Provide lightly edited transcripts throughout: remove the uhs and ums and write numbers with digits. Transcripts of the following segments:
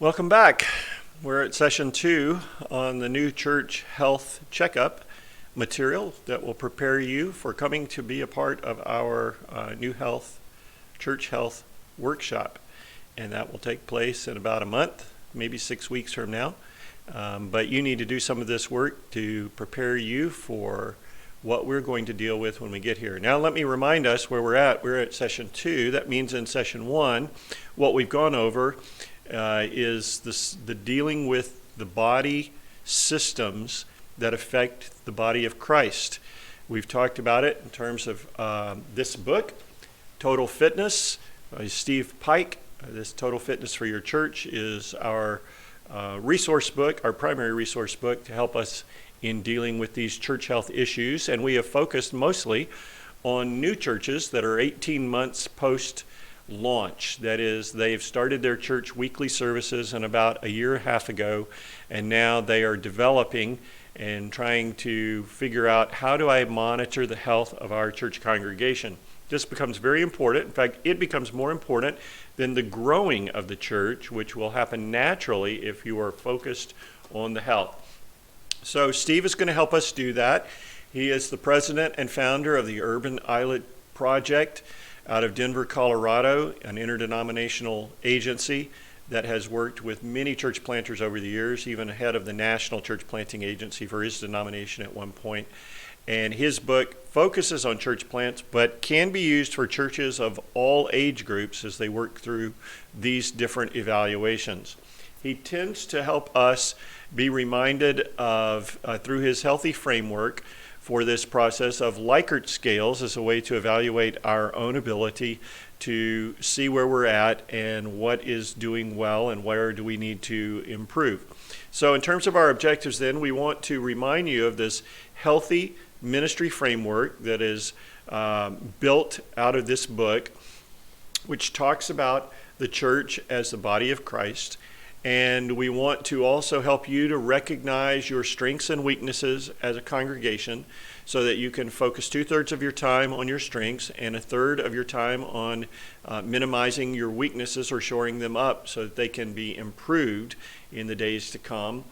Welcome back. We're at session 2 on the new Church Health Checkup material that will prepare you for coming to be a part of our new Church Health workshop. And that will take place in about a month, maybe 6 weeks from now. But you need to do some of this work to prepare you for what we're going to deal with when we get here. Now let me remind us where we're at. We're at session 2. That means in session 1, what we've gone over is the dealing with the body systems that affect the body of Christ. We've talked about it in terms of this book, Total Fitness, by Steve Pike. This Total Fitness for Your Church is our resource book, our primary resource book to help us in dealing with these church health issues. And we have focused mostly on new churches that are 18 months post-launch. That is, they've started their church weekly services in about a year and a half ago, and now they are developing and trying to figure out, how do I monitor the health of our church congregation? This becomes very important. In fact, it becomes more important than the growing of the church, which will happen naturally if you are focused on the health. So Steve is going to help us do that. He is the president and founder of the Urban Islet Project out of Denver, Colorado, an interdenominational agency that has worked with many church planters over the years, even ahead of the National Church Planting Agency for his denomination at one point. And his book focuses on church plants, but can be used for churches of all age groups as they work through these different evaluations. He tends to help us be reminded of, through his healthy framework for this process, of Likert scales as a way to evaluate our own ability to see where we're at and what is doing well and where do we need to improve. So in terms of our objectives then, we want to remind you of this healthy ministry framework that is built out of this book, which talks about the church as the body of Christ. And we want to also help you to recognize your strengths and weaknesses as a congregation so that you can focus 2/3 of your time on your strengths and 1/3 of your time on minimizing your weaknesses or shoring them up so that they can be improved in the days to come.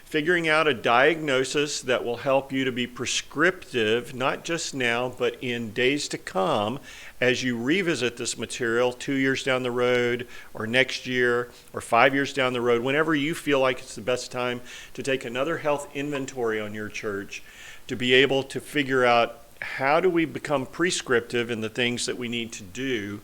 Figuring out a diagnosis that will help you to be prescriptive, not just now, but in days to come as you revisit this material 2 years down the road or next year or 5 years down the road, whenever you feel like it's the best time to take another health inventory on your church, to be able to figure out, how do we become prescriptive in the things that we need to do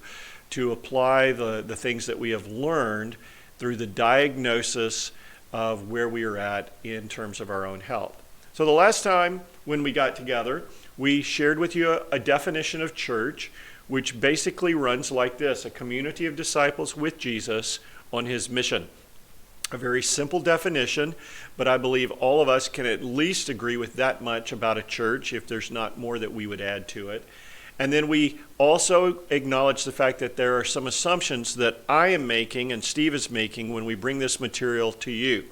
to apply the things that we have learned through the diagnosis of where we are at in terms of our own health. So the last time when we got together, we shared with you a definition of church, which basically runs like this: a community of disciples with Jesus on his mission. A very simple definition, but I believe all of us can at least agree with that much about a church, if there's not more that we would add to it. And then we also acknowledge the fact that there are some assumptions that I am making and Steve is making when we bring this material to you.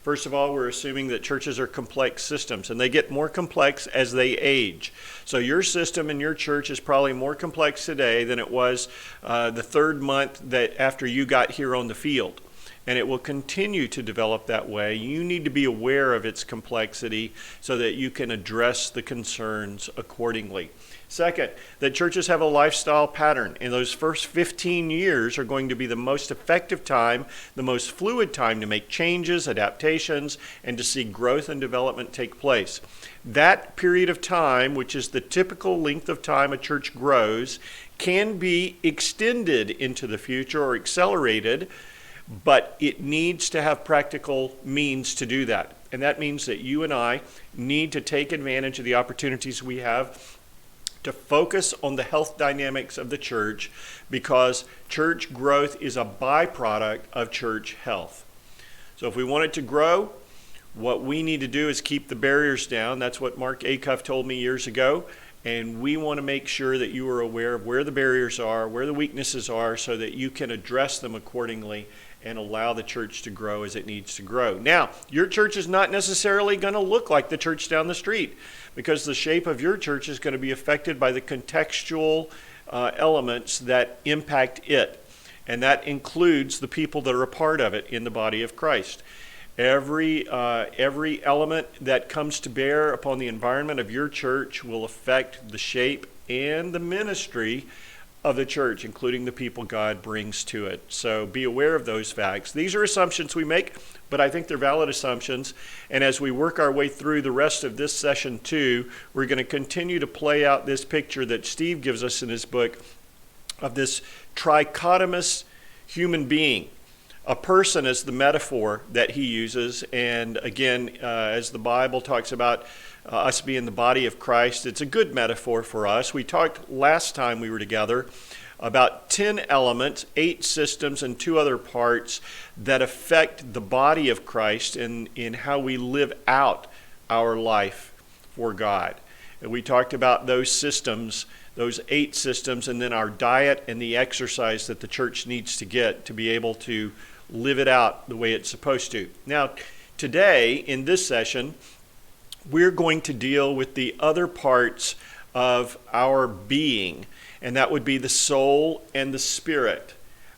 First of all, we're assuming that churches are complex systems, and they get more complex as they age. So your system in your church is probably more complex today than it was the 3rd month that after you got here on the field. And it will continue to develop that way. You need to be aware of its complexity so that you can address the concerns accordingly. Second, that churches have a lifestyle pattern, and those first 15 years are going to be the most effective time, the most fluid time to make changes, adaptations, and to see growth and development take place. That period of time, which is the typical length of time a church grows, can be extended into the future or accelerated, but it needs to have practical means to do that. And that means that you and I need to take advantage of the opportunities we have to focus on the health dynamics of the church, because church growth is a byproduct of church health. So if we want it to grow, what we need to do is keep the barriers down. That's what Mark Acuff told me years ago. And we want to make sure that you are aware of where the barriers are, where the weaknesses are, so that you can address them accordingly and allow the church to grow as it needs to grow. Now, your church is not necessarily going to look like the church down the street, because the shape of your church is going to be affected by the contextual elements that impact it. and that includes the people that are a part of it in the body of Christ. Every element that comes to bear upon the environment of your church will affect the shape and the ministry of the church, including the people God brings to it. So be aware of those facts. These are assumptions we make, but I think they're valid assumptions. And as we work our way through the rest of this session 2, we're going to continue to play out this picture that Steve gives us in his book of this trichotomous human being. A person is the metaphor that he uses, and again, as the Bible talks about us being the body of Christ, it's a good metaphor for us. We talked last time we were together about 10 elements, 8 systems, and 2 other parts that affect the body of Christ in how we live out our life for God. And we talked about those systems, those 8 systems, and then our diet and the exercise that the church needs to get to be able to live it out the way it's supposed to. Now, today, in this session, we're going to deal with the other parts of our being, and that would be the soul and the spirit.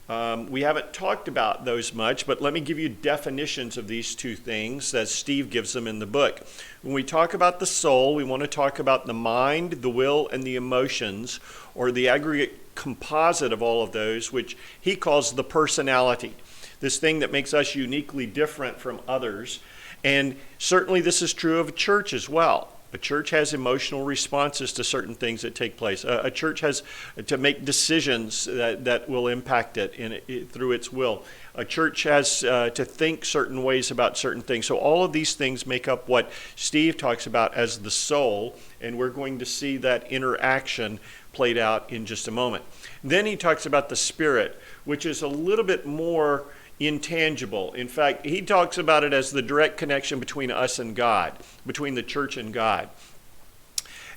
We haven't talked about those much, but let me give you definitions of these 2 things as Steve gives them in the book. When we talk about the soul, we want to talk about the mind, the will, and the emotions, or the aggregate composite of all of those, which he calls the personality. This thing that makes us uniquely different from others. And certainly this is true of a church as well. A church has emotional responses to certain things that take place. A church has to make decisions that will impact it through its will. A church has to think certain ways about certain things. So all of these things make up what Steve talks about as the soul, and we're going to see that interaction played out in just a moment. Then he talks about the spirit, which is a little bit more intangible. In fact, he talks about it as the direct connection between us and God, between the church and God.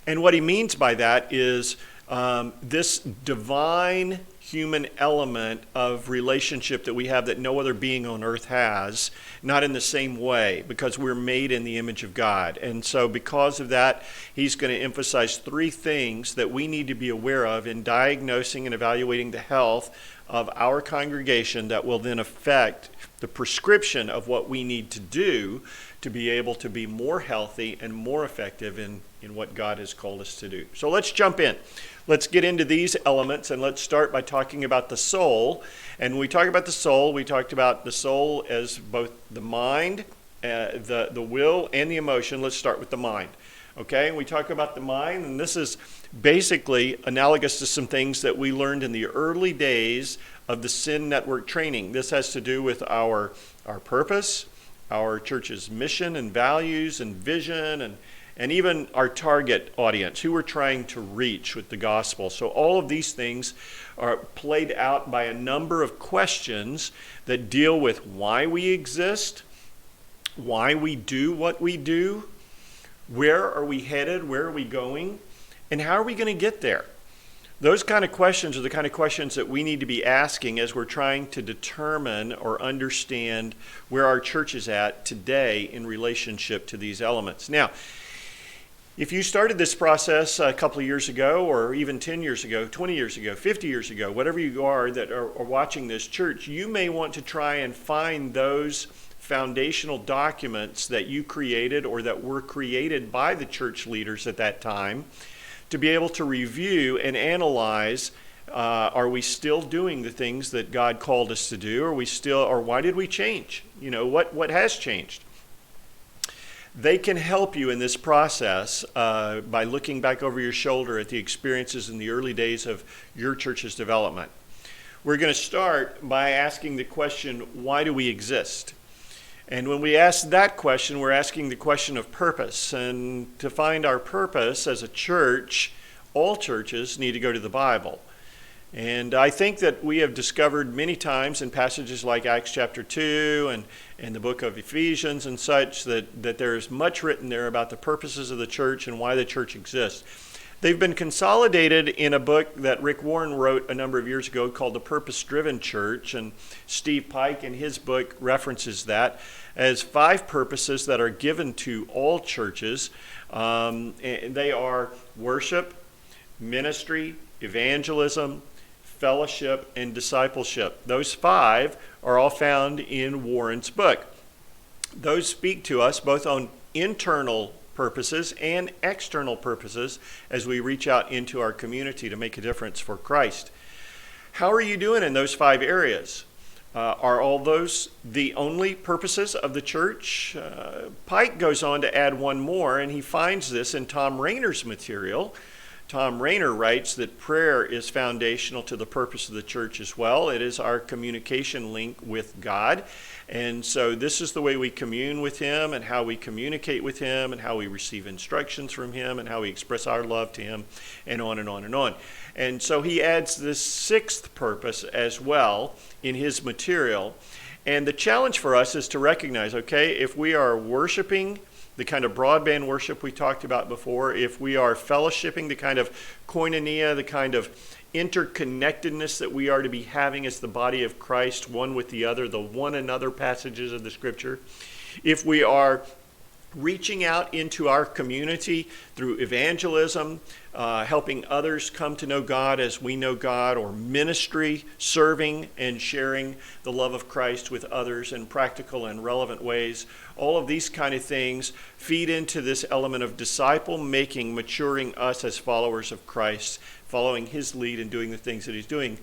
And what he means by that is this divine human element of relationship that we have that no other being on earth has, not in the same way, because we're made in the image of God. And so because of that, he's going to emphasize 3 things that we need to be aware of in diagnosing and evaluating the health of our congregation that will then affect the prescription of what we need to do to be able to be more healthy and more effective in what God has called us to do. So let's jump in. Let's get into these elements, and let's start by talking about the soul. And when we talk about the soul, we talked about the soul as both the mind, the will, and the emotion. Let's start with the mind. Okay, and we talk about the mind, and this is basically analogous to some things that we learned in the early days of the Sin Network training. This has to do with our purpose, our church's mission and values and vision, and even our target audience, who we're trying to reach with the gospel. So all of these things are played out by a number of questions that deal with why we exist, why we do what we do, where are we headed, where are we going, and how are we going to get there? Those kind of questions are the kind of questions that we need to be asking as we're trying to determine or understand where our church is at today in relationship to these elements. Now, if you started this process a couple of years ago, or even 10 years ago, 20 years ago, 50 years ago, whatever you are that are watching this church, you may want to try and find those foundational documents that you created or that were created by the church leaders at that time to be able to review and analyze, are we still doing the things that God called us to do? Or why did we change? What has changed? They can help you in this process by looking back over your shoulder at the experiences in the early days of your church's development. We're going to start by asking the question, why do we exist? And when we ask that question, we're asking the question of purpose. And to find our purpose as a church, all churches need to go to the Bible. And I think that we have discovered many times in passages like Acts chapter 2 and the book of Ephesians and such that there is much written there about the purposes of the church and why the church exists. They've been consolidated in a book that Rick Warren wrote a number of years ago called The Purpose-Driven Church, and Steve Pike in his book references that as 5 purposes that are given to all churches. They are worship, ministry, evangelism, fellowship, and discipleship. Those 5 are all found in Warren's book. Those speak to us both on internal purposes and external purposes as we reach out into our community to make a difference for Christ. How are you doing in those 5 areas? Are all those the only purposes of the church? Pike goes on to add one more, and he finds this in Tom Rainer's material. Tom Rainer writes that prayer is foundational to the purpose of the church as well. It is our communication link with God. And so this is the way we commune with him and how we communicate with him and how we receive instructions from him and how we express our love to him, and on and on and on. And so he adds this 6th purpose as well in his material. And the challenge for us is to recognize, okay, if we are worshiping the kind of broadband worship we talked about before, if we are fellowshipping, the kind of koinonia, the kind of interconnectedness that we are to be having as the body of Christ, one with the other, the one another passages of the scripture, if we are reaching out into our community through evangelism, helping others come to know God as we know God, or ministry, serving and sharing the love of Christ with others in practical and relevant ways. All of these kind of things feed into this element of disciple making, maturing us as followers of Christ, following his lead and doing the things that he's doing.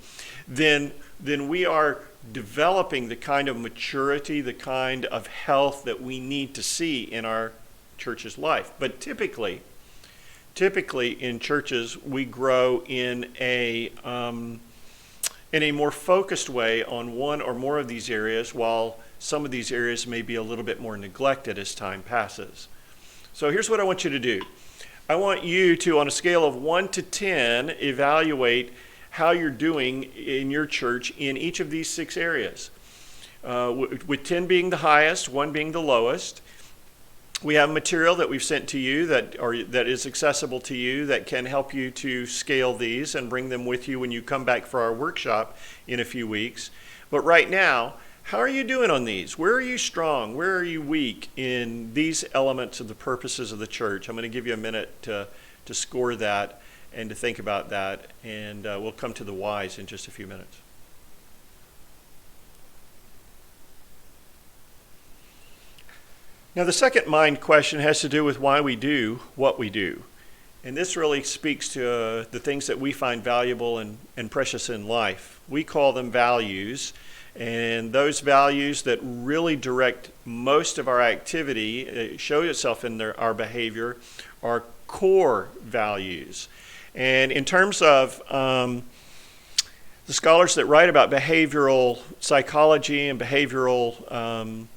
Then we are developing the kind of maturity, the kind of health that we need to see in our church's life. But typically in churches, we grow in a more focused way on one or more of these areas, while some of these areas may be a little bit more neglected as time passes. So here's what I want you to do. I want you to, on a scale of 1 to 10, evaluate how you're doing in your church in each of these 6 areas. With 10 being the highest, 1 being the lowest. We have material that we've sent to you that is accessible to you that can help you to scale these and bring them with you when you come back for our workshop in a few weeks. But right now, how are you doing on these? Where are you strong? Where are you weak in these elements of the purposes of the church? I'm going to give you a minute to score that and to think about that, and we'll come to the whys in just a few minutes. Now, the second mind question has to do with why we do what we do. And this really speaks to the things that we find valuable and precious in life. We call them values, and those values that really direct most of our activity, show itself in our behavior, are core values. And in terms of the scholars that write about behavioral psychology and behavioral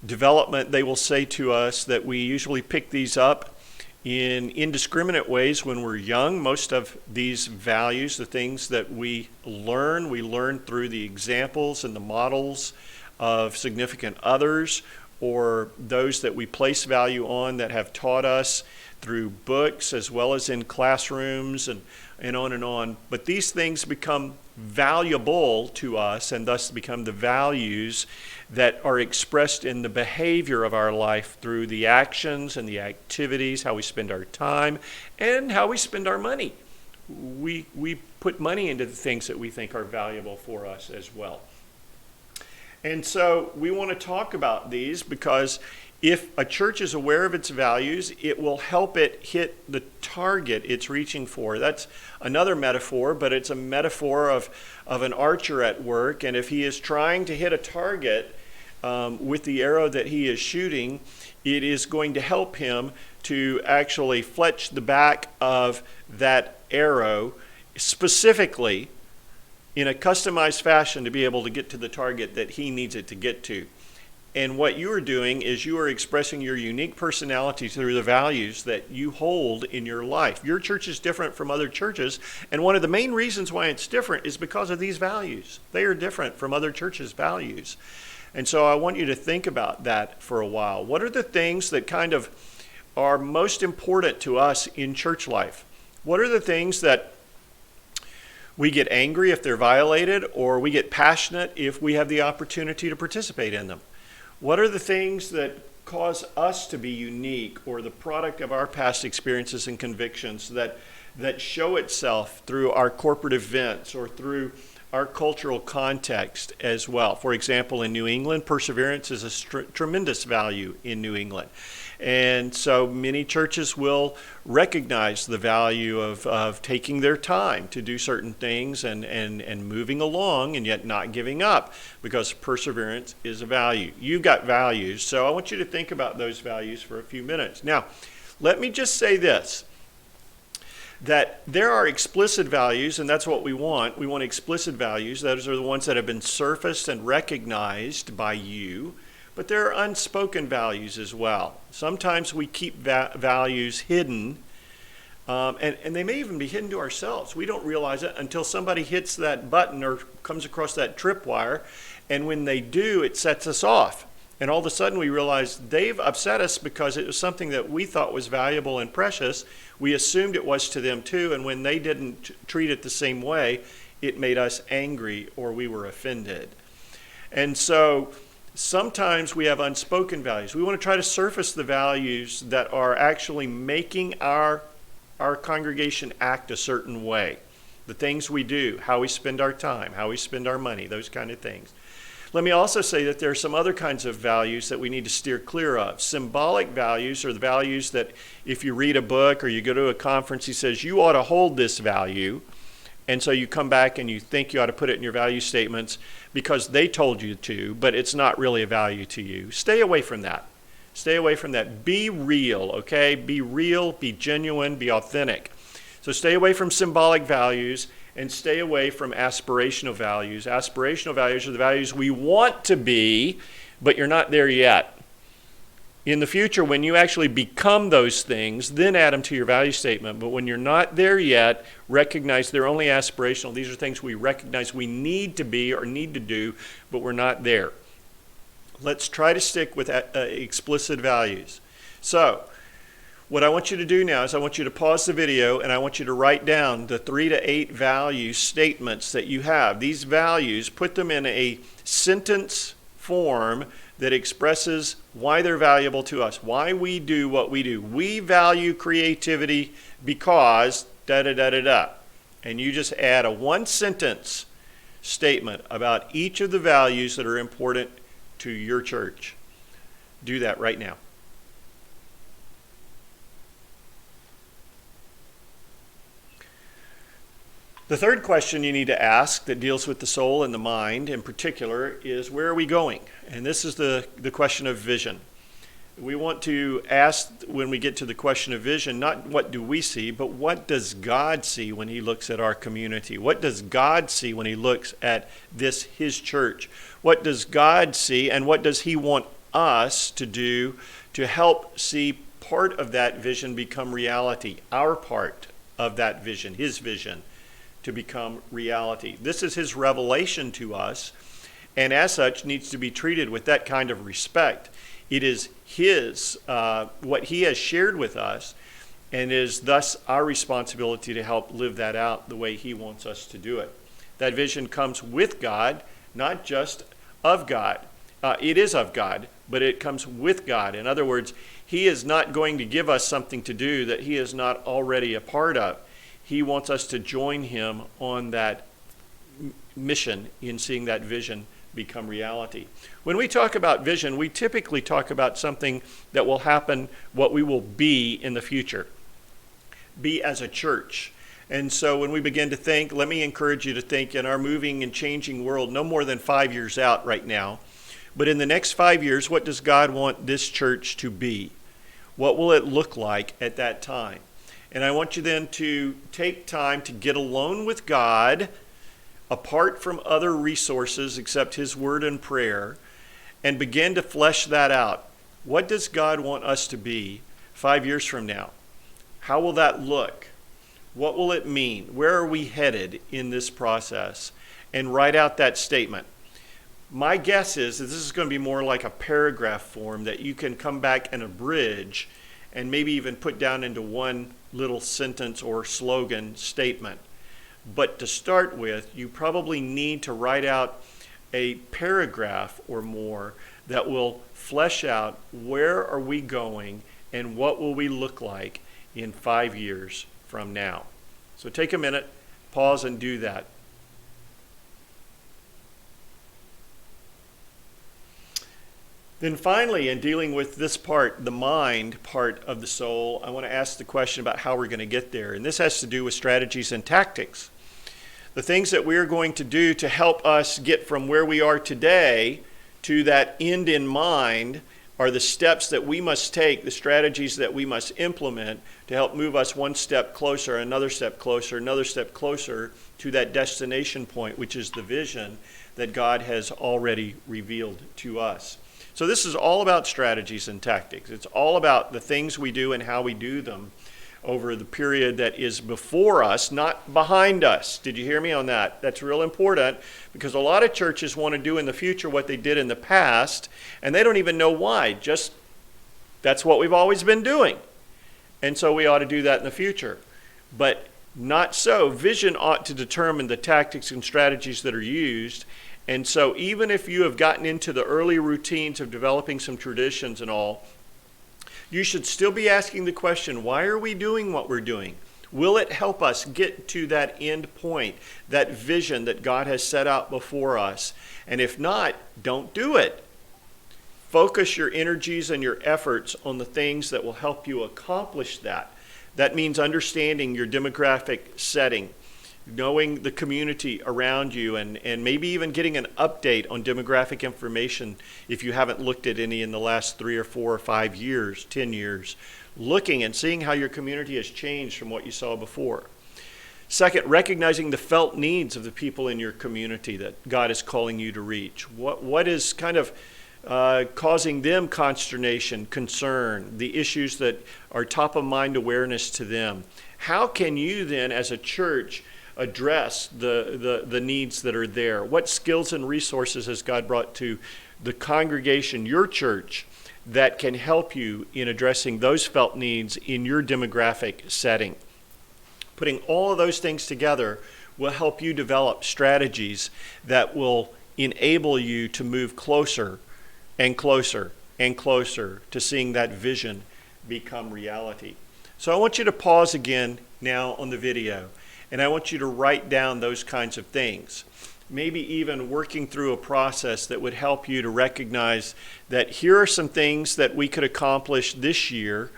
development, they will say to us that we usually pick these up in indiscriminate ways when we're young. Most of these values, the things that we learn through the examples and the models of significant others, or those that we place value on that have taught us through books as well as in classrooms and on and on. But these things become valuable to us and thus become the values that are expressed in the behavior of our life through the actions and the activities, how we spend our time, and how we spend our money. We put money into the things that we think are valuable for us as well. And so we want to talk about these because if a church is aware of its values, it will help it hit the target it's reaching for. That's another metaphor, but it's a metaphor of an archer at work. And if he is trying to hit a target with the arrow that he is shooting, it is going to help him to actually fletch the back of that arrow specifically in a customized fashion to be able to get to the target that he needs it to get to. And what you are doing is you are expressing your unique personality through the values that you hold in your life. Your church is different from other churches, and one of the main reasons why it's different is because of these values. They are different from other churches' values. And so I want you to think about that for a while. What are the things that kind of are most important to us in church life? What are the things that we get angry if they're violated, or we get passionate if we have the opportunity to participate in them? What are the things that cause us to be unique or the product of our past experiences and convictions that that show itself through our corporate events or through our cultural context as well. For example, in New England, perseverance is a tremendous value in New England. And so many churches will recognize the value of taking their time to do certain things and moving along and yet not giving up, because perseverance is a value. You've got values, so I want you to think about those values for a few minutes. Now, let me just say this, that there are explicit values, and that's what we want. We want explicit values. Those are the ones that have been surfaced and recognized by you. But there are unspoken values as well. Sometimes we keep values hidden, and they may even be hidden to ourselves. We don't realize it until somebody hits that button or comes across that tripwire, and when they do, it sets us off. And all of a sudden we realize they've upset us because it was something that we thought was valuable and precious. We assumed it was to them too, and when they didn't treat it the same way, it made us angry or we were offended. And so sometimes we have unspoken values. We want to try to surface the values that are actually making our congregation act a certain way. The things we do, how we spend our time, how we spend our money, those kind of things. Let me also say that there are some other kinds of values that we need to steer clear of. Symbolic values are the values that if you read a book or you go to a conference, he says you ought to hold this value, and so you come back and you think you ought to put it in your value statements because they told you to, but it's not really a value to you. Stay away from that. Stay away from that. Be real, okay? Be real, be genuine, be authentic. So stay away from symbolic values and stay away from aspirational values. Aspirational values are the values we want to be, but you're not there yet. In the future, when you actually become those things, then add them to your value statement. But when you're not there yet, recognize they're only aspirational. These are things we recognize we need to be or need to do, but we're not there. Let's try to stick with explicit values. So, what I want you to do now is I want you to pause the video and I want you to write down the 3 to 8 value statements that you have. These values, put them in a sentence form that expresses why they're valuable to us, why we do what we do. We value creativity because da-da-da-da-da. And you just add a one-sentence statement about each of the values that are important to your church. Do that right now. The third question you need to ask that deals with the soul and the mind in particular is, where are we going? And this is the question of vision. We want to ask, when we get to the question of vision, not what do we see, but what does God see when he looks at our community? What does God see when he looks at this, his church? What does God see, and what does he want us to do to help see part of that vision become reality? Our part of that vision, his vision, to become reality. This is his revelation to us, and as such needs to be treated with that kind of respect. It is his, what he has shared with us, and is thus our responsibility to help live that out the way he wants us to do it. That vision comes with God, not just of God. It is of God, but it comes with God. In other words, he is not going to give us something to do that he is not already a part of. He wants us to join him on that mission in seeing that vision become reality. When we talk about vision, we typically talk about something that will happen, what we will be in the future, be as a church. And so when we begin to think, let me encourage you to think in our moving and changing world, no more than 5 years out right now, but in the next 5 years, what does God want this church to be? What will it look like at that time? And I want you then to take time to get alone with God, apart from other resources except his word and prayer, and begin to flesh that out. What does God want us to be 5 years from now? How will that look? What will it mean? Where are we headed in this process? And write out that statement. My guess is that this is going to be more like a paragraph form that you can come back and abridge and maybe even put down into one little sentence or slogan statement. But to start with, you probably need to write out a paragraph or more that will flesh out where are we going and what will we look like in 5 years from now. So take a minute, pause, and do that. Then finally, in dealing with this part, the mind part of the soul, I want to ask the question about how we're going to get there. And this has to do with strategies and tactics. The things that we're going to do to help us get from where we are today to that end in mind are the steps that we must take, the strategies that we must implement to help move us one step closer, another step closer, another step closer to that destination point, which is the vision that God has already revealed to us. So this is all about strategies and tactics. It's all about the things we do and how we do them over the period that is before us, not behind us. Did you hear me on that? That's real important, because a lot of churches want to do in the future what they did in the past, and they don't even know why. Just that's what we've always been doing. And so we ought to do that in the future. But not so. Vision ought to determine the tactics and strategies that are used. And so even if you have gotten into the early routines of developing some traditions and all, you should still be asking the question, why are we doing what we're doing? Will it help us get to that end point, that vision that God has set out before us? And if not, don't do it. Focus your energies and your efforts on the things that will help you accomplish that. That means understanding your demographic setting, knowing the community around you, and maybe even getting an update on demographic information if you haven't looked at any in the last 3 or 4 or 5 years, 10 years, looking and seeing how your community has changed from what you saw before. Second, recognizing the felt needs of the people in your community that God is calling you to reach. What is kind of causing them consternation, concern, the issues that are top of mind awareness to them. How can you then, as a church, address the needs that are there? What skills and resources has God brought to the congregation, your church, that can help you in addressing those felt needs in your demographic setting? Putting all of those things together will help you develop strategies that will enable you to move closer and closer and closer to seeing that vision become reality. So I want you to pause again now on the video, and I want you to write down those kinds of things. Maybe even working through a process that would help you to recognize that here are some things that we could accomplish this year,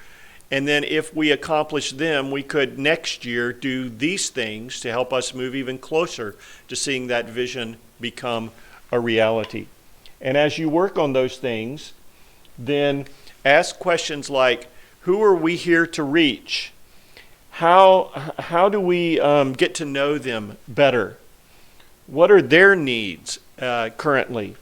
and then if we accomplish them, we could next year do these things to help us move even closer to seeing that vision become a reality. And as you work on those things, then ask questions like, who are we here to reach? How do we get to know them better? What are their needs currently?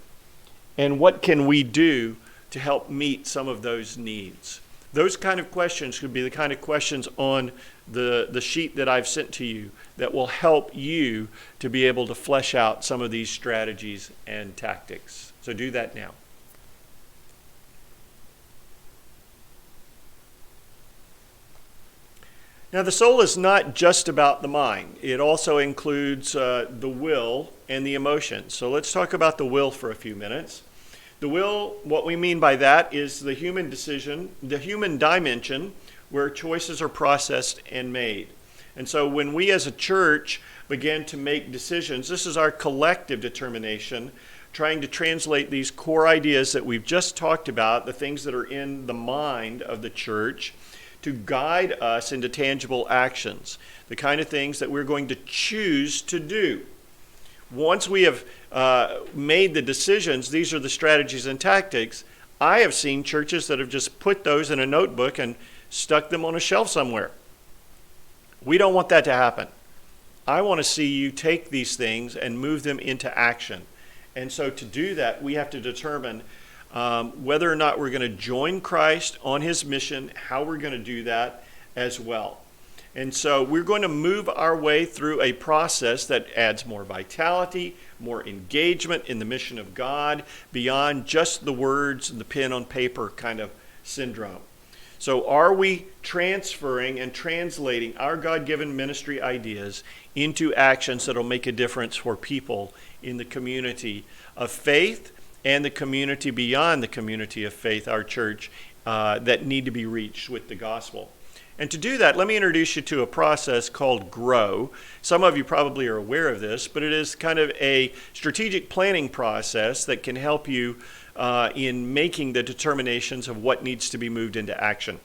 And what can we do to help meet some of those needs? Those kind of questions could be the kind of questions on the sheet that I've sent to you that will help you to be able to flesh out some of these strategies and tactics. So do that now. Now, the soul is not just about the mind. It also includes the will and the emotions. So let's talk about the will for a few minutes. The will, what we mean by that is the human decision, the human dimension where choices are processed and made. And so when we as a church begin to make decisions, this is our collective determination, trying to translate these core ideas that we've just talked about, the things that are in the mind of the church, to guide us into tangible actions, the kind of things that we're going to choose to do. Once we have made the decisions, these are the strategies and tactics. I have seen churches that have just put those in a notebook and stuck them on a shelf somewhere. We don't want that to happen. I want to see you take these things and move them into action. And so to do that, we have to determine whether or not we're going to join Christ on his mission, how we're going to do that as well. And so we're going to move our way through a process that adds more vitality, more engagement in the mission of God, beyond just the words and the pen on paper kind of syndrome. So are we transferring and translating our God-given ministry ideas into actions that will make a difference for people in the community of faith and the community beyond the community of faith, our church, that need to be reached with the gospel? And to do that, let me introduce you to a process called GROW. Some of you probably are aware of this, but it is kind of a strategic planning process that can help you in making the determinations of what needs to be moved into action.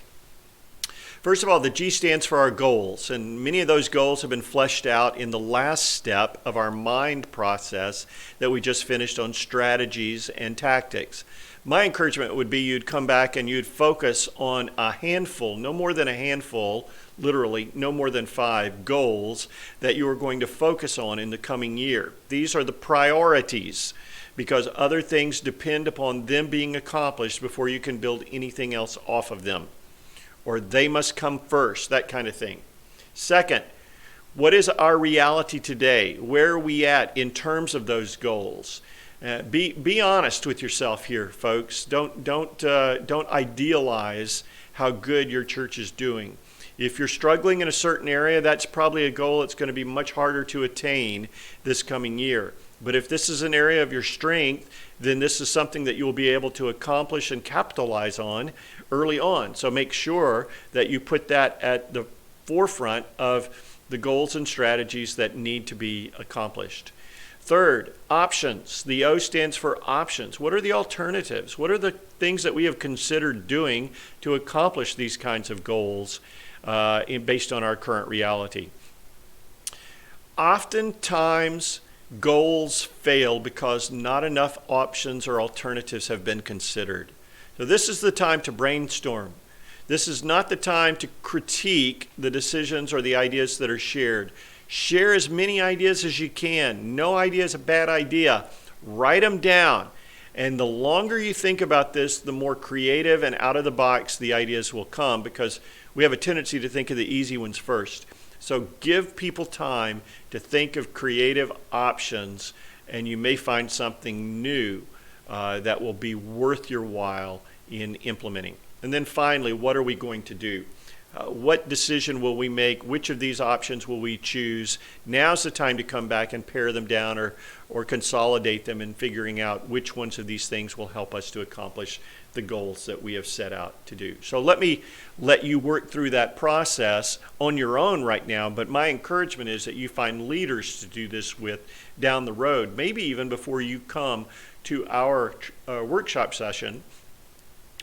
First of all, the G stands for our goals, and many of those goals have been fleshed out in the last step of our mind process that we just finished on strategies and tactics. My encouragement would be you'd come back and you'd focus on a handful, no more than a handful, literally no more than 5 goals that you are going to focus on in the coming year. These are the priorities because other things depend upon them being accomplished before you can build anything else off of them. Or they must come first, that kind of thing. Second, what is our reality today? Where are we at in terms of those goals? Be honest with yourself here, folks. Don't idealize how good your church is doing. If you're struggling in a certain area, that's probably a goal that's going to be much harder to attain this coming year. But if this is an area of your strength, then this is something that you'll be able to accomplish and capitalize on early on. So make sure that you put that at the forefront of the goals and strategies that need to be accomplished. Third, options. The O stands for options. What are the alternatives? What are the things that we have considered doing to accomplish these kinds of goals based on our current reality? Oftentimes, goals fail because not enough options or alternatives have been considered. So this is the time to brainstorm. This is not the time to critique the decisions or the ideas that are shared. Share as many ideas as you can. No idea is a bad idea. Write them down. And the longer you think about this, the more creative and out of the box the ideas will come, because we have a tendency to think of the easy ones first. So give people time to think of creative options, and you may find something new that will be worth your while in implementing. And then finally, what are we going to do? What decision will we make? Which of these options will we choose? Now's the time to come back and pare them down or consolidate them in figuring out which ones of these things will help us to accomplish the goals that we have set out to do. So let me let you work through that process on your own right now, but my encouragement is that you find leaders to do this with down the road, maybe even before you come to our workshop session.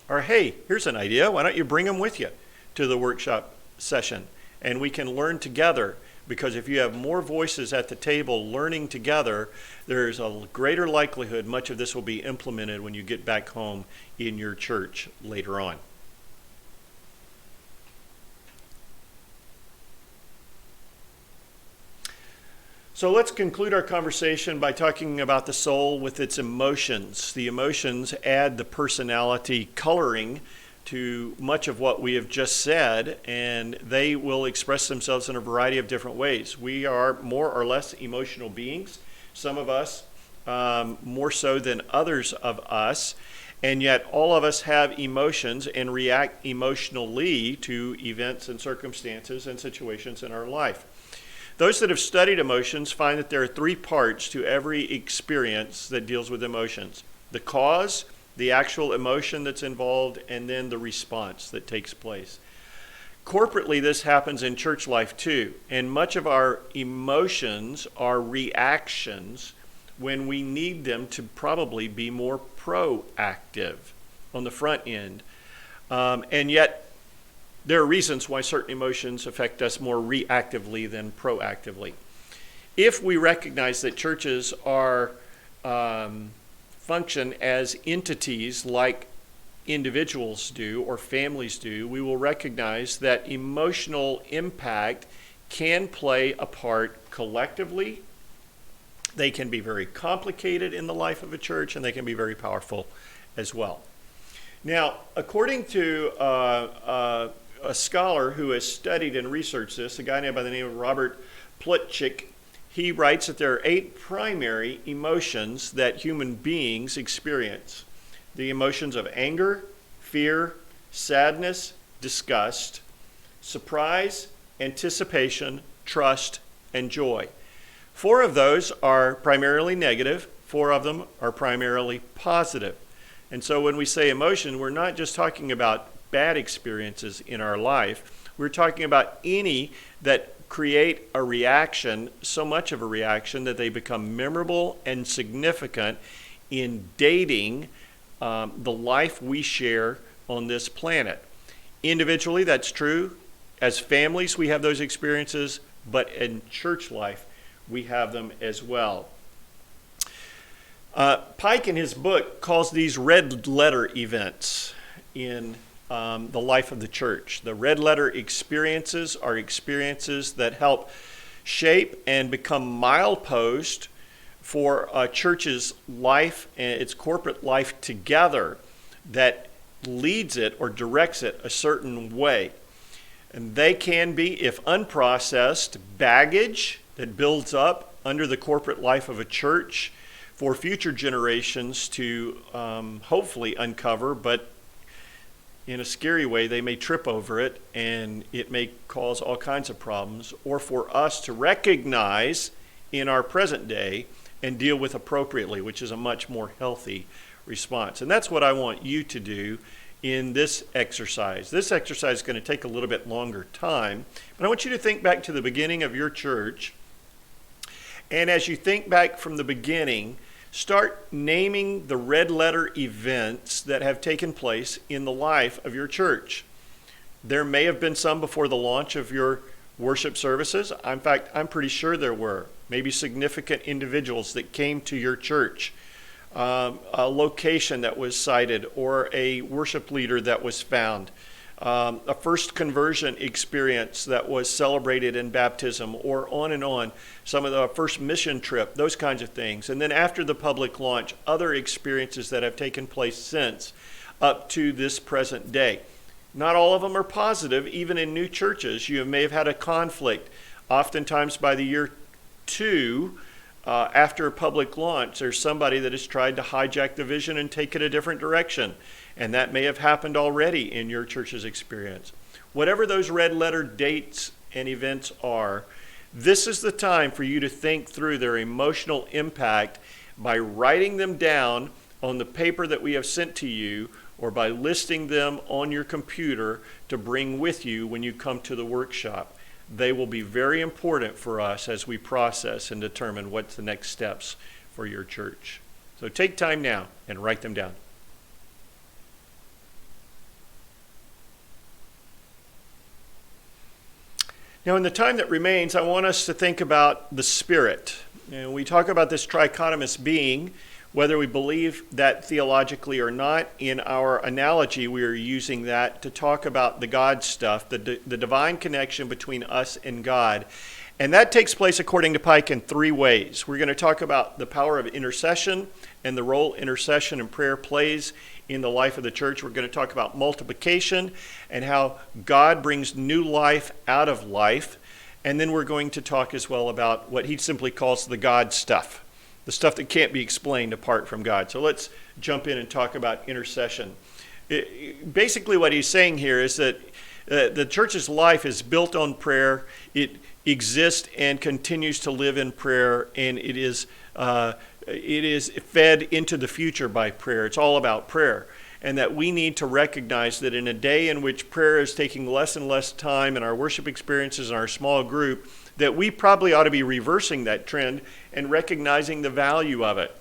Or hey, here's an idea, why don't you bring them with you to the workshop session, and we can learn together, because if you have more voices at the table learning together, there's a greater likelihood much of this will be implemented when you get back home in your church later on. So let's conclude our conversation by talking about the soul with its emotions. The emotions add the personality coloring to much of what we have just said, and they will express themselves in a variety of different ways. We are more or less emotional beings, some of us more so than others of us, and yet all of us have emotions and react emotionally to events and circumstances and situations in our life. Those that have studied emotions find that there are 3 parts to every experience that deals with emotions: the cause, the actual emotion that's involved, and then the response that takes place. Corporately, this happens in church life too, and much of our emotions are reactions when we need them to probably be more proactive on the front end. And yet, there are reasons why certain emotions affect us more reactively than proactively. If we recognize that churches are function as entities like individuals do or families do, we will recognize that emotional impact can play a part collectively. They can be very complicated in the life of a church, and they can be very powerful as well. Now, according to a scholar who has studied and researched this, a guy named by the name of Robert Plutchik, he writes that there are 8 primary emotions that human beings experience. The emotions of anger, fear, sadness, disgust, surprise, anticipation, trust, and joy. 4 of those are primarily negative, 4 of them are primarily positive. And so when we say emotion, we're not just talking about bad experiences in our life, We're talking about any that create a reaction, so much of a reaction that they become memorable and significant in dating the life we share on this planet. Individually, that's true. As families, we have those experiences, but in church life, we have them as well. Pike, in his book, calls these red letter events in the life of the church. The red letter experiences are experiences that help shape and become mileposts for a church's life and its corporate life together that leads it or directs it a certain way. And they can be, if unprocessed, baggage that builds up under the corporate life of a church for future generations to hopefully uncover, but in a scary way, they may trip over it and it may cause all kinds of problems, or for us to recognize in our present day and deal with appropriately, which is a much more healthy response. And that's what I want you to do in this exercise. This exercise is going to take a little bit longer time, but I want you to think back to the beginning of your church. And as you think back from the beginning, start naming the red letter events that have taken place in the life of your church. There may have been some before the launch of your worship services. In fact, I'm pretty sure there were. Maybe significant individuals that came to your church, a location that was cited, or a worship leader that was found, a first conversion experience that was celebrated in baptism, or on and on, some of the first mission trip, those kinds of things. And then after the public launch, other experiences that have taken place since up to this present day. Not all of them are positive. Even in new churches, you may have had a conflict. Oftentimes by the year 2, after a public launch, there's somebody that has tried to hijack the vision and take it a different direction. And that may have happened already in your church's experience. Whatever those red letter dates and events are, this is the time for you to think through their emotional impact by writing them down on the paper that we have sent to you, or by listing them on your computer to bring with you when you come to the workshop. They will be very important for us as we process and determine what's the next steps for your church. So take time now and write them down. Now, in the time that remains, I want us to think about the Spirit. And we talk about this trichotomous being, whether we believe that theologically or not. In our analogy, we are using that to talk about the God stuff, the divine connection between us and God. And that takes place, according to Pike, in 3 ways. We're going to talk about the power of intercession and the role intercession and prayer plays in the life of the church. We're going to talk about multiplication and how God brings new life out of life. And then we're going to talk as well about what he simply calls the God stuff, the stuff that can't be explained apart from God. So let's jump in and talk about intercession. Basically what he's saying here is that the church's life is built on prayer. It exists and continues to live in prayer, and it is fed into the future by prayer. It's all about prayer. And that we need to recognize that in a day in which prayer is taking less and less time in our worship experiences and our small group, that we probably ought to be reversing that trend and recognizing the value of it.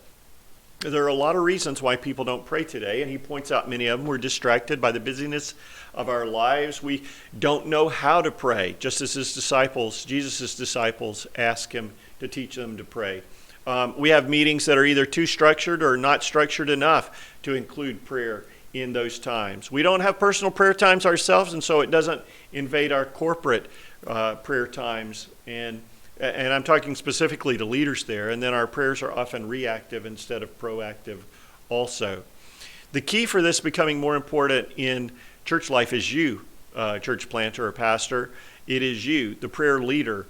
There are a lot of reasons why people don't pray today, and he points out many of them. We're distracted by the busyness of our lives. We don't know how to pray, just as his disciples, Jesus' disciples, asked him to teach them to pray. We have meetings that are either too structured or not structured enough to include prayer in those times. We don't have personal prayer times ourselves, and so it doesn't invade our corporate prayer times. And I'm talking specifically to leaders there. And then our prayers are often reactive instead of proactive also. The key for this becoming more important in church life is you, church planter or pastor. It is you, the prayer leader.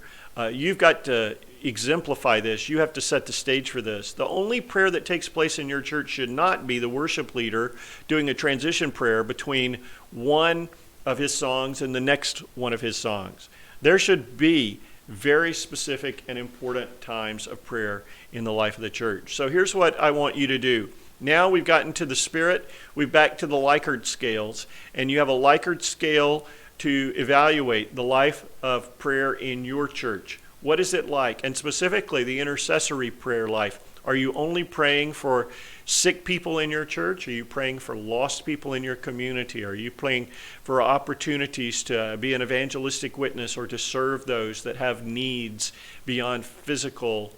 You've got to exemplify this. You have to set the stage for this. The only prayer that takes place in your church should not be the worship leader doing a transition prayer between one of his songs and the next one of his songs. There should be very specific and important times of prayer in the life of the church. So here's what I want you to do. Now we've gotten to the Spirit, we're back to the Likert scales, and you have a Likert scale to evaluate the life of prayer in your church. What is it like? And specifically, the intercessory prayer life. Are you only praying for sick people in your church? Are you praying for lost people in your community? Are you praying for opportunities to be an evangelistic witness or to serve those that have needs beyond physical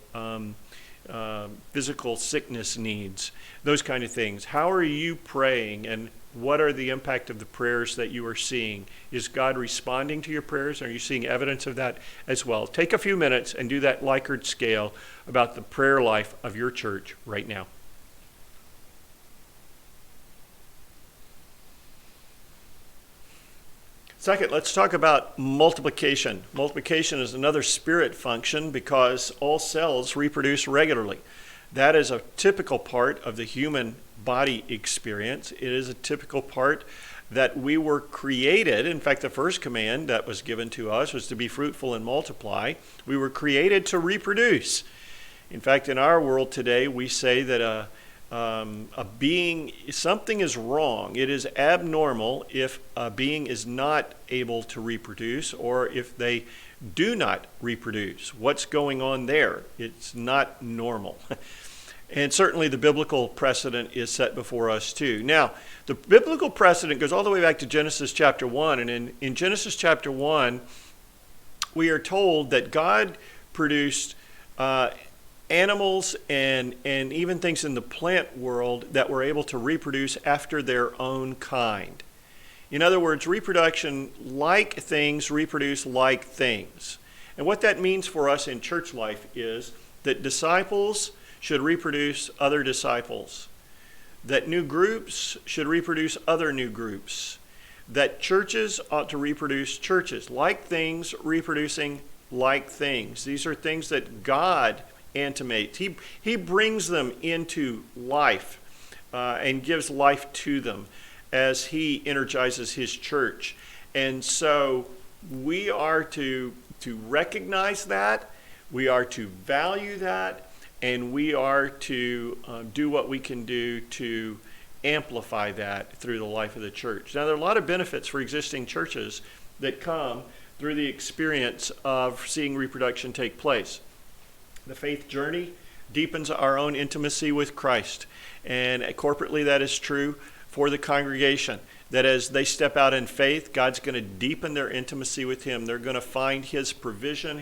sickness needs? Those kind of things. How are you praying, and what are the impact of the prayers that you are seeing? Is God responding to your prayers? Are you seeing evidence of that as well? Take a few minutes and do that Likert scale about the prayer life of your church right now. Second, let's talk about multiplication. Multiplication is another spirit function because all cells reproduce regularly. That is a typical part of the human body experience. It is a typical part that we were created. In fact, the first command that was given to us was to be fruitful and multiply. We were created to reproduce. In fact, in our world today, we say that something is wrong. It is abnormal if a being is not able to reproduce, or if they do not reproduce. What's going on there? It's not normal. And certainly the biblical precedent is set before us too. Now, the biblical precedent goes all the way back to Genesis chapter 1. And in Genesis chapter 1, we are told that God produced animals and even things in the plant world that were able to reproduce after their own kind. In other words, reproduction like things reproduce like things. And what that means for us in church life is that disciples should reproduce other disciples, that new groups should reproduce other new groups, that churches ought to reproduce churches, like things reproducing like things. These are things that God animates. He brings them into life and gives life to them as he energizes his church. And so we are to recognize that, we are to value that, and we are to do what we can do to amplify that through the life of the church. Now, there are a lot of benefits for existing churches that come through the experience of seeing reproduction take place. The faith journey deepens our own intimacy with Christ. And corporately, that is true for the congregation. That as they step out in faith, God's going to deepen their intimacy with him. They're going to find his provision,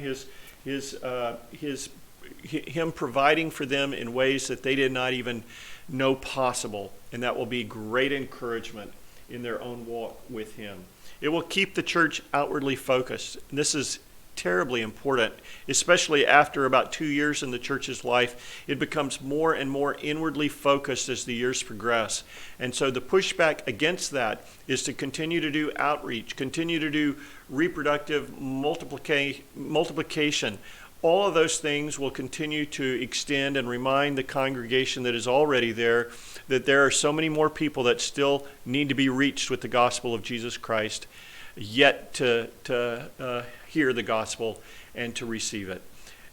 him providing for them in ways that they did not even know possible. And that will be great encouragement in their own walk with him. It will keep the church outwardly focused. And this is terribly important, especially after about 2 years in the church's life. It becomes more and more inwardly focused as the years progress. And so the pushback against that is to continue to do outreach, continue to do reproductive multiplication. All of those things will continue to extend and remind the congregation that is already there that there are so many more people that still need to be reached with the gospel of Jesus Christ, yet to hear the gospel and to receive it.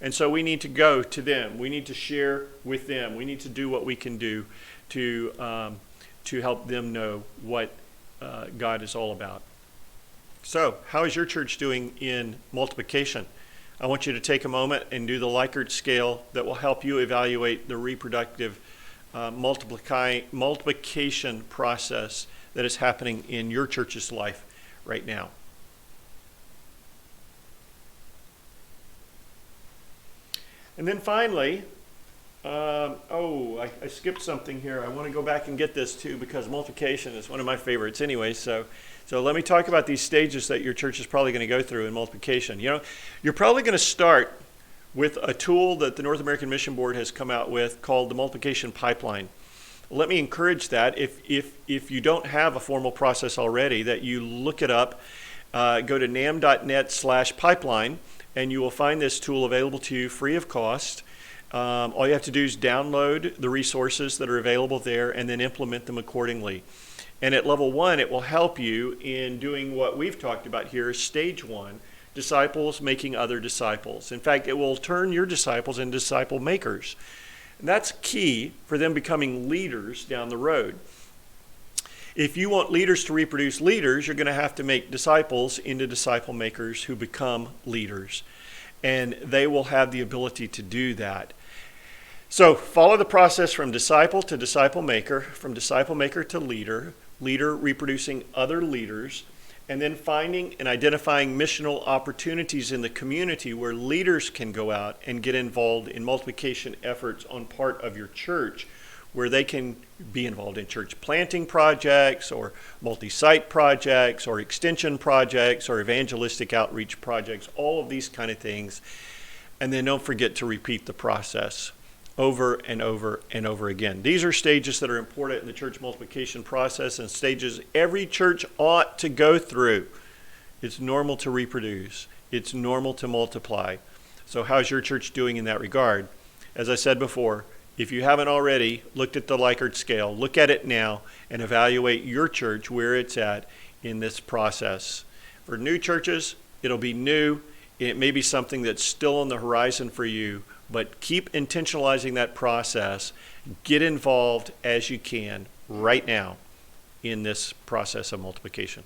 And so we need to go to them. We need to share with them. We need to do what we can do to help them know what God is all about. So, how is your church doing in multiplication? I want you to take a moment and do the Likert scale that will help you evaluate the reproductive multiplication process that is happening in your church's life right now. And then finally, I skipped something here. I want to go back and get this too, because multiplication is one of my favorites anyway. So let me talk about these stages that your church is probably going to go through in multiplication. You know, you're probably going to start with a tool that the North American Mission Board has come out with called the Multiplication Pipeline. Let me encourage that if you don't have a formal process already, that you look it up. Go to nam.net/pipeline, and you will find this tool available to you free of cost. All you have to do is download the resources that are available there and then implement them accordingly. And at level 1, it will help you in doing what we've talked about here, stage 1, disciples making other disciples. In fact, it will turn your disciples into disciple makers. And that's key for them becoming leaders down the road. If you want leaders to reproduce leaders, you're going to have to make disciples into disciple makers who become leaders. And they will have the ability to do that. So follow the process from disciple to disciple maker, from disciple maker to leader, leader reproducing other leaders, and then finding and identifying missional opportunities in the community where leaders can go out and get involved in multiplication efforts on part of your church, where they can be involved in church planting projects or multi-site projects or extension projects or evangelistic outreach projects, all of these kind of things. And then don't forget to repeat the process over and over and over again. These are stages that are important in the church multiplication process and stages every church ought to go through. It's normal to reproduce. It's normal to multiply. So how's your church doing in that regard? As I said before, if you haven't already looked at the Likert scale, look at it now and evaluate your church where it's at in this process. For new churches, it'll be new. It may be something that's still on the horizon for you, but keep intentionalizing that process. Get involved as you can right now in this process of multiplication.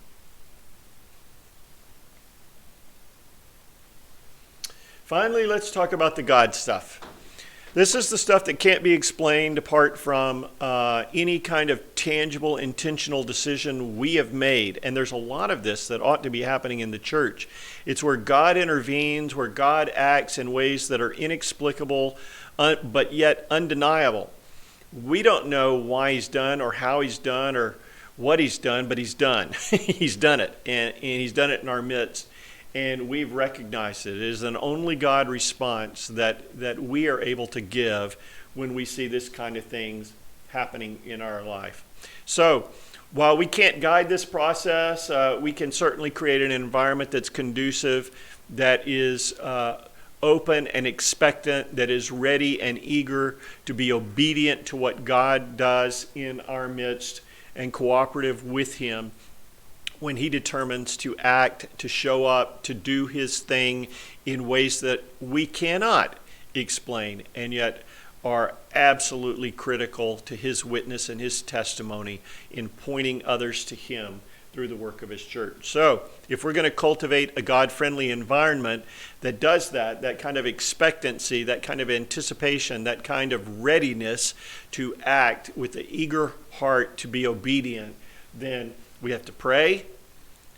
Finally, let's talk about the God stuff. This is the stuff that can't be explained apart from any kind of tangible, intentional decision we have made. And there's a lot of this that ought to be happening in the church. It's where God intervenes, where God acts in ways that are inexplicable, but yet undeniable. We don't know why he's done or how he's done or what he's done, but he's done. He's done it, and he's done it in our midst. And we've recognized it. It is an only God response that we are able to give when we see this kind of things happening in our life. So while we can't guide this process, we can certainly create an environment that's conducive, that is open and expectant, that is ready and eager to be obedient to what God does in our midst and cooperative with him when he determines to act, to show up, to do his thing in ways that we cannot explain and yet are absolutely critical to his witness and his testimony in pointing others to him through the work of his church. So if we're going to cultivate a God-friendly environment that does that kind of expectancy, that kind of anticipation, that kind of readiness to act with the eager heart to be obedient, then we have to pray.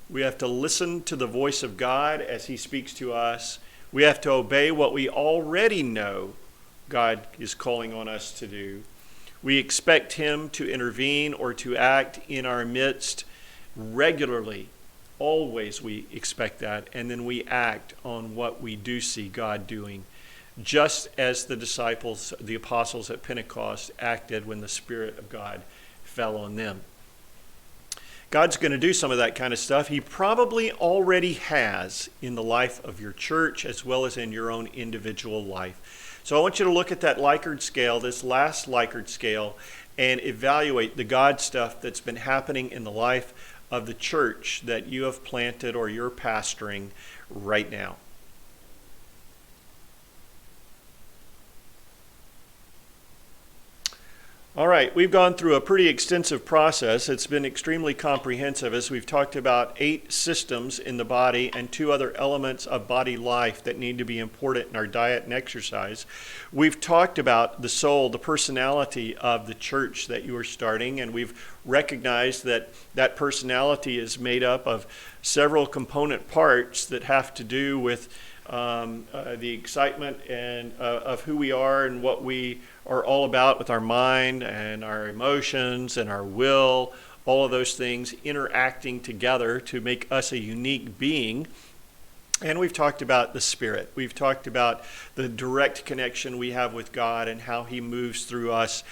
We have to listen to the voice of God as he speaks to us. We have to obey what we already know God is calling on us to do. We expect him to intervene or to act in our midst regularly. Always we expect that. And then we act on what we do see God doing, just as the disciples, the apostles at Pentecost acted when the Spirit of God fell on them. God's going to do some of that kind of stuff. He probably already has in the life of your church as well as in your own individual life. So I want you to look at that Likert scale, this last Likert scale, and evaluate the God stuff that's been happening in the life of the church that you have planted or you're pastoring right now. All right, we've gone through a pretty extensive process. It's been extremely comprehensive as we've talked about 8 systems in the body and 2 other elements of body life that need to be important in our diet and exercise. We've talked about the soul, the personality of the church that you are starting, and we've recognized that that personality is made up of several component parts that have to do with the excitement and of who we are and what we are all about with our mind and our emotions and our will, all of those things interacting together to make us a unique being. And we've talked about the Spirit. We've talked about the direct connection we have with God and how he moves through us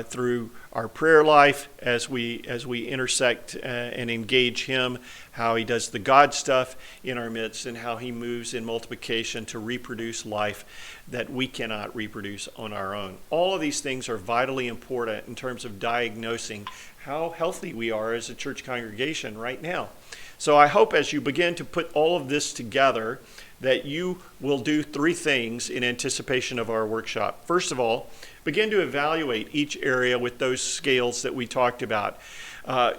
through our prayer life as we intersect and engage him, how he does the God stuff in our midst, and how he moves in multiplication to reproduce life that we cannot reproduce on our own. All of these things are vitally important in terms of diagnosing how healthy we are as a church congregation right now. So I hope as you begin to put all of this together that you will do 3 things in anticipation of our workshop. First of all, begin to evaluate each area with those scales that we talked about.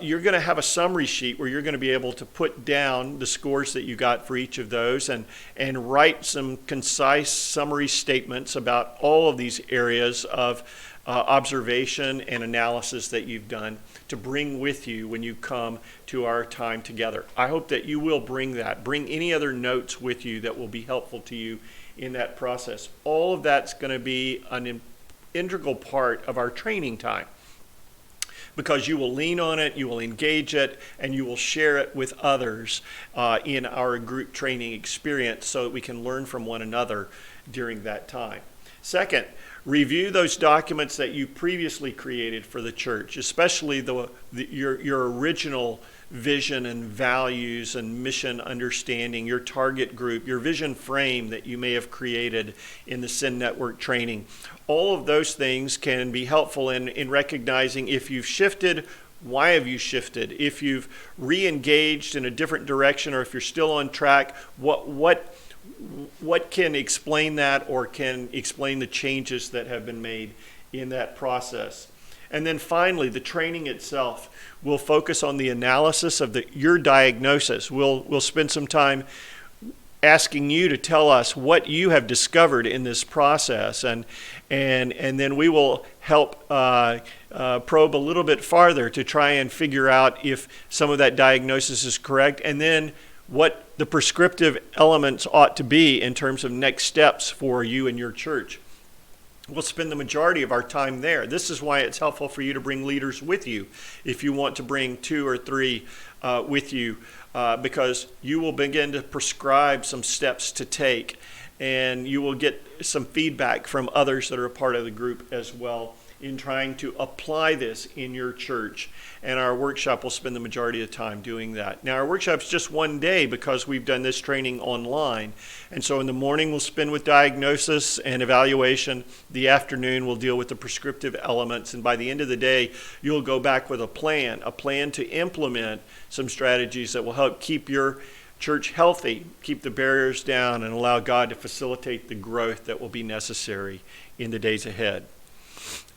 You're going to have a summary sheet where you're going to be able to put down the scores that you got for each of those and write some concise summary statements about all of these areas of observation and analysis that you've done to bring with you when you come to our time together. I hope that you will bring that. Bring any other notes with you that will be helpful to you in that process. All of that's going to be an integral part of our training time, because you will lean on it, you will engage it, and you will share it with others in our group training experience so that we can learn from one another during that time. Second, review those documents that you previously created for the church, especially your original vision and values and mission understanding, your target group, your vision frame that you may have created in the Sin Network training. All of those things can be helpful in recognizing if you've shifted, why have you shifted? If you've re-engaged in a different direction, or if you're still on track, what can explain that, or can explain the changes that have been made in that process. And then finally, the training itself will focus on the analysis of your diagnosis. We'll spend some time asking you to tell us what you have discovered in this process, and then we will help probe a little bit farther to try and figure out if some of that diagnosis is correct, and then what the prescriptive elements ought to be in terms of next steps for you and your church. We'll spend the majority of our time there. This is why it's helpful for you to bring leaders with you if you want to bring 2 or 3 with you, because you will begin to prescribe some steps to take, and you will get some feedback from others that are a part of the group as well in trying to apply this in your church. And our workshop will spend the majority of the time doing that. Now, our workshop's just one day because we've done this training online. And so in the morning, we'll spend with diagnosis and evaluation. The afternoon, we'll deal with the prescriptive elements. And by the end of the day, you'll go back with a plan to implement some strategies that will help keep your church healthy, keep the barriers down, and allow God to facilitate the growth that will be necessary in the days ahead.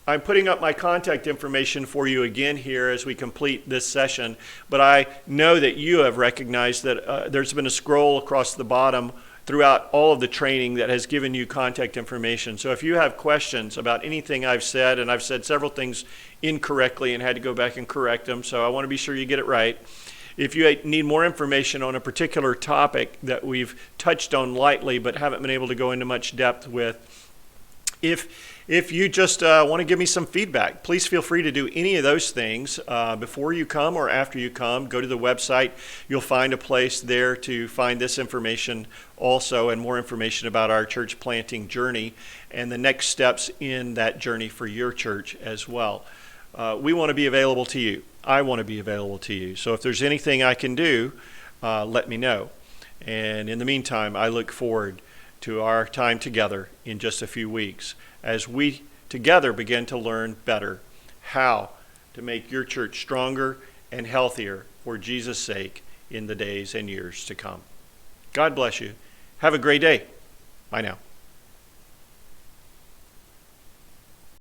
I'm putting up my contact information for you again here as we complete this session, but I know that you have recognized that there's been a scroll across the bottom throughout all of the training that has given you contact information. So if you have questions about anything I've said, and I've said several things incorrectly and had to go back and correct them, so I want to be sure you get it right. If you need more information on a particular topic that we've touched on lightly but haven't been able to go into much depth with, if you just want to give me some feedback, please feel free to do any of those things before you come or after you come. Go to the website. You'll find a place there to find this information also, and more information about our church planting journey and the next steps in that journey for your church as well. We want to be available to you. I want to be available to you. So if there's anything I can do, let me know. And in the meantime, I look forward to our time together in just a few weeks as we together begin to learn better how to make your church stronger and healthier for Jesus' sake in the days and years to come. God bless you. Have a great day. Bye now.